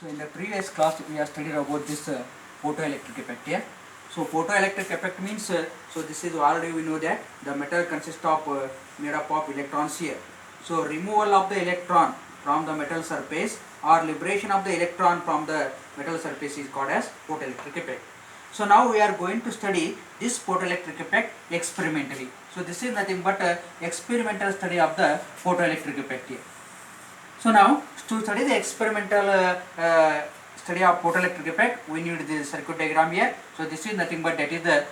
So in the previous class we have studied about this photoelectric effect here. So photoelectric effect means so this is already we know that the metal consists of made up of electrons here. So removal of the electron from the metal surface or liberation of the electron from the metal surface is called as photoelectric effect. So now we are going to study this photoelectric effect experimentally. So this is nothing but experimental study of the photoelectric effect here. So now to study the experimental study of photoelectric effect, we need the circuit diagram here. So this is nothing but that is the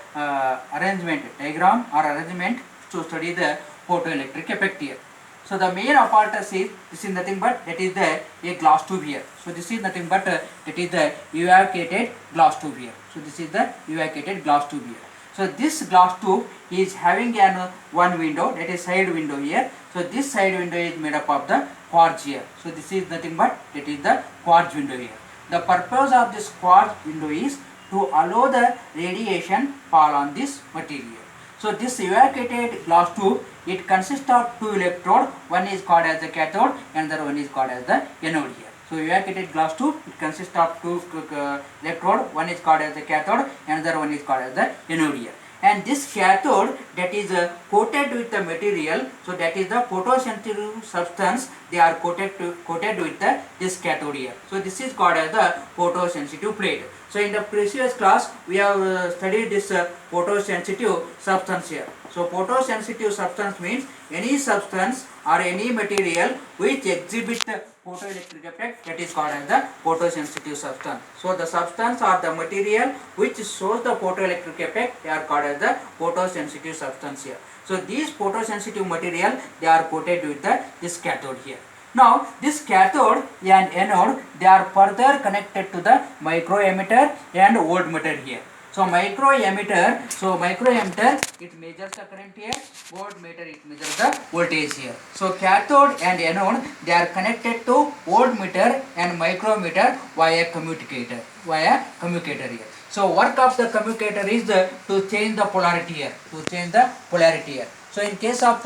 arrangement diagram or arrangement to study the photoelectric effect here. So the main apparatus is this is nothing but that is the a glass tube here. So this is nothing but that is the evacuated glass tube here. So this is the evacuated glass tube here. So this glass tube is having an one window, that is side window here. So this side window is made up of the quartz here. So this is nothing but that is the quartz window here. The purpose of this quartz window is to allow the radiation fall on this material. So this evacuated glass tube, it consists of two electrodes. One is called as the cathode and the other one is called as the anode here. So evacuated glass tube, it consists of two electrodes. One is called as the cathode and the other one is called as the anode here. And this cathode that is coated with the material, so that is the photosensitive substance, they are coated with this cathode here. So this is called as the photosensitive plate. So in the previous class we have studied this photosensitive substance here. So photosensitive substance means any substance or any material which exhibits the photoelectric effect, that is called as the photosensitive substance. So the substance or the material which shows the photoelectric effect, they are called as the photosensitive substance here. So these photosensitive material, they are coated with this cathode here. Now this cathode and anode, they are further connected to the microammeter and voltmeter here. So microammeter, it measures the current here, voltmeter it measures the voltage here. So cathode and anode, they are connected to voltmeter and micrometer via commutator here. So work of the commutator is to change the polarity here, So in case of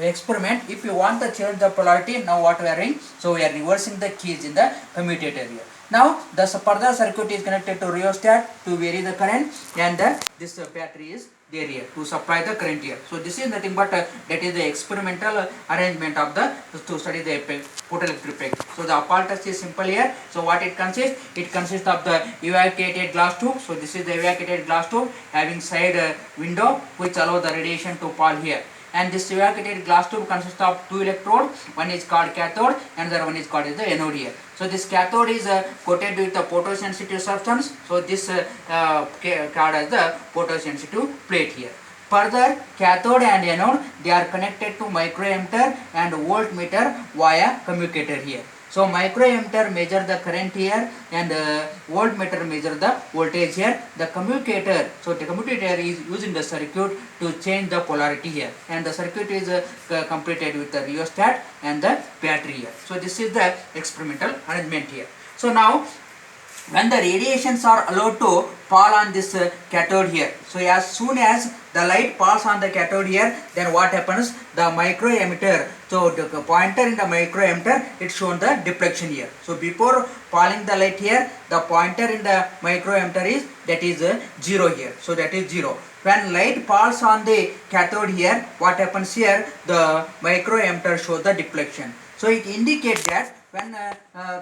experiment, if you want to change the polarity, now what we are doing? So we are reversing the keys in the commutator here. Now the further circuit is connected to rheostat to vary the current, and this battery is there here to supply the current here. So this is nothing but that is the experimental arrangement of the to study the photoelectric effect. So the apparatus is simple here. So what it consists? It consists of the evacuated glass tube. So this is the evacuated glass tube having side window which allow the radiation to fall here. And this evacuated glass tube consists of two electrodes. One is called cathode and the other one is called as the anode here. So this cathode is coated with the photosensitive substance. So this called as the photosensitive plate here. Further, cathode and anode, they are connected to microammeter and voltmeter via commutator here. So microammeter measure the current here and voltmeter measure the voltage here. The commutator, so the commutator is using the circuit to change the polarity here, and the circuit is completed with the rheostat and the battery here. So this is the experimental arrangement here. So now when the radiations are allowed to fall on this cathode here, so as soon as the light falls on the cathode here, then what happens? The microammeter, so the pointer in the microammeter, it shown the deflection here. So before falling the light here, the pointer in the microammeter is that is 0 here. So that is 0. When light falls on the cathode here, what happens here? The microammeter shows the deflection. So it indicates that when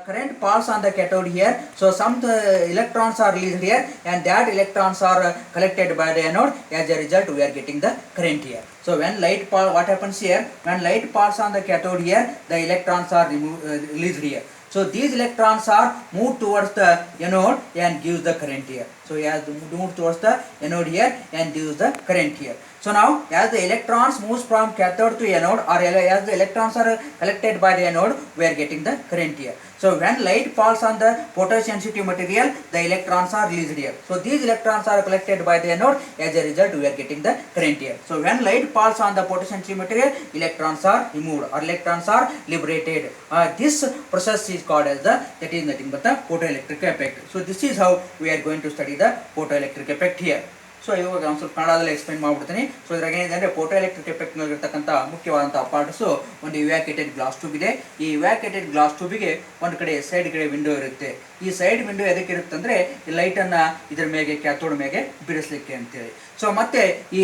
current falls on the cathode here, so some electrons are released here and that electrons are collected by the anode. As a result, we are getting the current here. So when light falls, what happens here? When light falls on the cathode here, the electrons are released here. So these electrons are moved towards the anode and gives the current here. So as move towards the anode here and gives the current here. So now as the electrons moves from cathode to anode, or as the electrons are collected by the anode, we are getting the current here. So when light falls on the photosensitive material, the electrons are released here. So these electrons are collected by the anode. As a result, we are getting the current here. So when light falls on the photosensitive material, electrons are removed or electrons are liberated. This process is called as that is nothing but the photoelectric effect. So this is how we are going to study the photoelectric effect here. So ಇವಾಗ ಒಂದು ಸ್ವಲ್ಪ ಕನ್ನಡದಲ್ಲಿ explain ಮಾಡ್ಬಿಡ್ತೀನಿ. So ಇದ್ರಾಗ ಏನಿದೆ ಅಂದರೆ photo electric ಎಫೆಕ್ಟ್ನಲ್ಲಿರ್ತಕ್ಕಂಥ ಮುಖ್ಯವಾದಂಥ parts ಒಂದು ಇವ್ಯಾಕ್ಯುಯೇಟೆಡ್ ಗ್ಲಾಸ್ ಟ್ಯೂಬ್ ಇದೆ. ಈ ಇವ್ಯಾಕ್ಯುಯೇಟೆಡ್ ಗ್ಲಾಸ್ ಟ್ಯೂಬಿಗೆ ಒಂದು ಕಡೆ ಸೈಡ್ ಕಡೆ ವಿಂಡೋ ಇರುತ್ತೆ. ಈ ಸೈಡ್ ವಿಂಡೋ ಎದಕ್ಕೆ ಇರುತ್ತೆ ಅಂದರೆ ಈ ಲೈಟನ್ನು ಇದ್ರ ಮೇಲೆ ಕ್ಯಾಥೋಡ್ ಮೇಲೆ ಬಿಡಿಸ್ಲಿಕ್ಕೆ ಅಂತೇಳಿ. ಸೊ ಮತ್ತೆ ಈ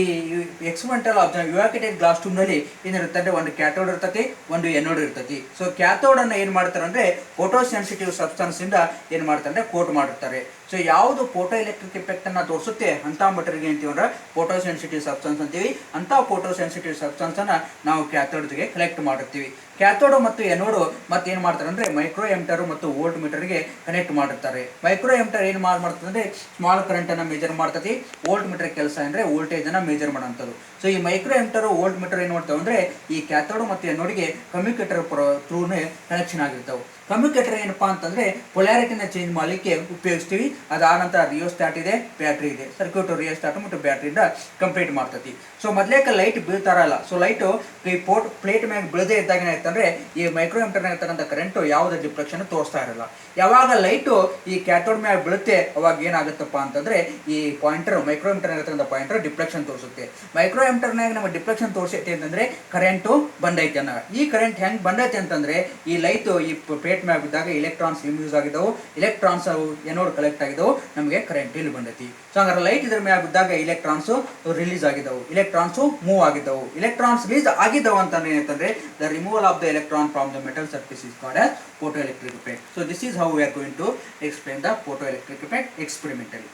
ಎಕ್ಸ್ಪೆರಿಮೆಂಟಲ್ ಇವ್ಯಾಕ್ಯುಯೇಟೆಡ್ ಗ್ಲಾಸ್ ಟ್ಯೂಬ್ನಲ್ಲಿ ಏನಿರುತ್ತೆ ಅಂದರೆ ಒಂದು ಕ್ಯಾಥೋಡ್ ಇರ್ತತಿ, ಒಂದು ಎನೋಡ್ ಇರ್ತತಿ. ಸೊ ಕ್ಯಾಥೋಡನ್ನು ಏನು ಮಾಡ್ತಾರೆ ಅಂದರೆ ಫೋಟೋ ಸೆನ್ಸಿಟಿವ್ ಸಬ್ಸ್ಟೆನ್ಸಿಂದ ಏನು ಮಾಡ್ತಾರೆ ಅಂದರೆ ಕೋಟ್ ಮಾಡಿರ್ತಾರೆ. ಸೊ ಯಾವುದು ಫೋಟೋ ಎಲೆಕ್ಟ್ರಿಕ್ ಎಫೆಕ್ಟನ್ನು ತೋರಿಸುತ್ತೆ ಅಂಥ ಮಟೀರಿಯಲ್ಗೆ ಅಂತೀವಿ ಅಂದ್ರೆ ಫೋಟೋ ಸೆನ್ಸಿಟಿವ್ ಸಬ್ಸ್ಟೆನ್ಸ್ ಅಂತೀವಿ. ಅಂಥ ಫೋಟೋ ಸೆನ್ಸಿಟಿವ್ ಸಬ್ಸ್ಟೆನ್ಸನ್ನು ನಾವು ಕ್ಯಾಥೋಡ್ಗೆ ಕಲೆಕ್ಟ್ ಮಾಡಿರ್ತೀವಿ. ಕ್ಯಾಥೋಡ್ ಮತ್ತು ಎನೋಡು ಮತ್ತೆ ಏನು ಮಾಡ್ತಾರೆ ಅಂದರೆ ಮೈಕ್ರೋ ಎಮ್ಟರ್ ಮತ್ತು ವೋಲ್ಟ್ ಮೀಟರ್ಗೆ ಕನೆಕ್ಟ್ ಮಾಡಿರ್ತಾರೆ. ಮೈಕ್ರೋ ಎಮ್ಟರ್ ಏನು ಮಾಡ್ತದೆ ಅಂದರೆ ಸ್ಮಾಲ್ ಕರೆಂಟನ್ನು ಮೆಜರ್ ಮಾಡ್ತತಿ. ವೋಲ್ಟ್ ಮೀಟರ್ ಕೆಲಸ ಅಂದರೆ ವೋಲ್ಟೇಜನ್ನು ಮೆಜರ್ ಮಾಡೋಂಥದ್ದು. ಸೊ ಈ ಮೈಕ್ರೋ ಎಮ್ಟರ್ ವೋಲ್ಟ್ ಮೀಟರ್ ಏನು ಮಾಡ್ತಾವೆ ಅಂದರೆ ಈ ಕ್ಯಾಥೋಡ್ ಮತ್ತು ಎನೋಡ್ಗೆ ಕಮ್ಯುನಿಕೇಟರ್ ಥ್ರೂನೇ ಕನೆಕ್ಷನ್ ಆಗಿರ್ತಾವೆ. ಕಮ್ಯುನಿಕೇಟರ್ ಏನಪ್ಪಾ ಅಂತಂದರೆ ಪೊಲ್ಯಾರಿಟಿನ ಚೇಂಜ್ ಮಾಡಲಿಕ್ಕೆ ಉಪಯೋಗಿಸ್ತೀವಿ. ಅದಾದ ನಂತರ ರಿಯೋಸ್ಟಾಟ್ ಇದೆ, ಬ್ಯಾಟ್ರಿ ಇದೆ. ಸರ್ಕ್ಯೂಟ್ ರಿಯೋಸ್ಟಾಟ್ ಮತ್ತು ಬ್ಯಾಟ್ರಿಯಿಂದ ಕಂಪ್ಲೀಟ್ ಮಾಡ್ತತಿ. ಸೊ ಮೊದಲೇಕ ಲೈಟ್ ಬೀಳ್ತಾರಲ್ಲ, ಸೊ ಲೈಟು ಈ ಪ್ಲೇಟ್ ಮ್ಯಾಗ ಬೀಳದೇ ಇದ್ದಾಗ ಏನಾಯ್ತಂದ್ರೆ ಈ ಮೈಕ್ರೋ ಎಮ್ಟರ್ನಾಗ ಇರ್ತಕ್ಕಂಥ ಕರೆಂಟು ಯಾವುದೇ ಡಿಫ್ಲೆಕ್ಷನ್ ತೋರಿಸ್ತಾ ಇರಲ್ಲ. ಯಾವಾಗ ಲೈಟು ಈ ಕ್ಯಾಥೋಡ್ ಮ್ಯಾಗ ಬೀಳುತ್ತೆ ಅವಾಗ ಏನಾಗುತ್ತಪ್ಪ ಅಂತಂದರೆ ಈ ಪಾಯಿಂಟರ್ ಮೈಕ್ರೋ ಎಮ್ಟರ್ನಾಗ ಇರ್ತಕ್ಕಂಥ ಪಾಯಿಂಟರ್ ಡಿಫ್ಲೆಕ್ಷನ್ ತೋರಿಸುತ್ತೆ. ಮೈಕ್ರೋ ಎಮ್ಟರ್ನಾಗ ನಮ್ಮ ಡಿಫ್ಲೆಕ್ಷನ್ ತೋರಿಸೈತೆ ಅಂತಂದರೆ ಕರೆಂಟು ಬಂದೈತೆ ಅನ್ನೋ. ಈ ಕರೆಂಟ್ ಹೆಂಗೆ ಬಂದೈತೆ ಅಂತಂದರೆ ಈ ಲೈಟು ಈ ಪ್ಲೇಟ್ ಮ್ಯಾಗ ಬಿದ್ದಾಗ ಇಲೆಕ್ಟ್ರಾನ್ಸ್ ಯೂಸ್ ಆಗಿದ್ದವು, ಇಲೆಕ್ಟ್ರಾನ್ಸ್ ಎನೋಡ್ ಕಲೆಕ್ಟ್ ಆಗಿದ್ದವು, ನಮಗೆ ಕರೆಂಟ್ ಇಲ್ಲಿ ಬಂದೈತಿ. ಸೊ ಹಂಗಾರೆ ಲೈಟ್ ಇದ್ರ ಮ್ಯಾಗ ಬಿದ್ದಾಗ ಇಲೆಕ್ಟ್ರಾನ್ಸು ರಿಲೀಸ್ ಆಗಿದ್ದವು, ಇಲೆಕ್ಟ್ರಾನ್ಸು ಮೂವ್ ಆಗಿದ್ದವು. ಇಲೆಕ್ಟ್ರಾನ್ಸ್ ರಿಲೀಸ್ ಆಗಿದ್ದವು ಅಂತಂದ್ರೆ ಏನಂತಂದ್ರೆ the removal of the electron from the metal surface is called as photoelectric effect. So this is how we are going to explain the photoelectric effect experimentally.